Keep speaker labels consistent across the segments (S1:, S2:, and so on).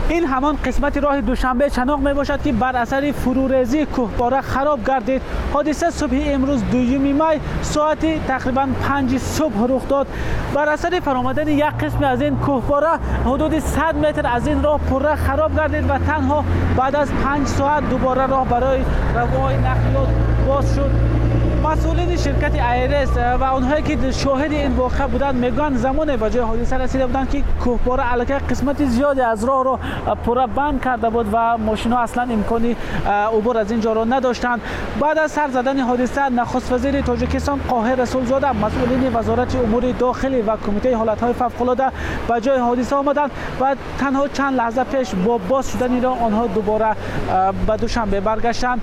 S1: این همان قسمت راه دوشنبه چناق می باشد که بر اثر فروریزی کوهپاره خراب گردید. حادثه صبح امروز 2 می ساعت تقریبا 5 صبح رخ داد. بر اثر فرآمدن یک قسم از این کوهپاره حدود 100 متر از این راه پره خراب گردید و تنها بعد از 5 ساعت دوباره راه برای روای نقلیات باز شد. مسئولین شرکت ایرس و اونهایی که شاهد این واقعه بودند میگن زمان به جای حادثه رسیده بودند که کوهپاره علاقه قسمت زیادی از راه را پره بند کرده بود و ماشینا اصلا امکانی عبور از اینجا را نداشتند. بعد از سر زدن حادثه نخست وزیر تاجیکستان قاهر رسولزاده، مسئولین وزارت امور داخلی و کمیته حالت‌های فوق‌العاده به جای حادثه آمدند و تنها چند لحظه پیش با باز شدن راه آنها دوباره به دوشنبه برگشتند.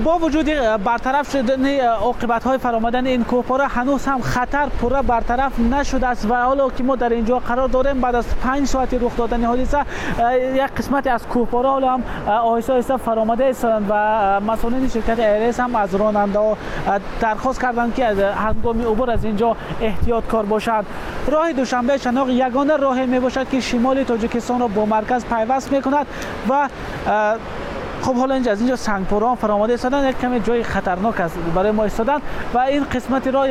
S1: با وجود برطرف شدن عاقبت‌های فرآمدن این کوهپاره هنوز هم خطر پوره برطرف نشده است و حالا که ما در اینجا قرار داریم بعد از 5 ساعت رخ دادن حادثه یک قسمت از کوهپاره حالا هم آهسته آهسته فرآمده ایستادند و مسئولین شرکت ایرس هم از راننده‌ها درخواست کردند که هنگام عبور از اینجا احتیاط کار باشند. راه دوشنبه چناق یگانه راهی میباشد که شمال تاجیکستان را با مرکز پیوست میکند و خب حالا اینجا از اینجا سنگپوران فرآمده ایستادن، یک کمی جای خطرناک است برای ما ایستادن و این قسمت راه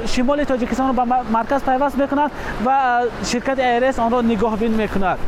S1: شمال تاجیکستان را به مرکز پیوست میکند و شرکت ایرس آن را نگاهبین میکند.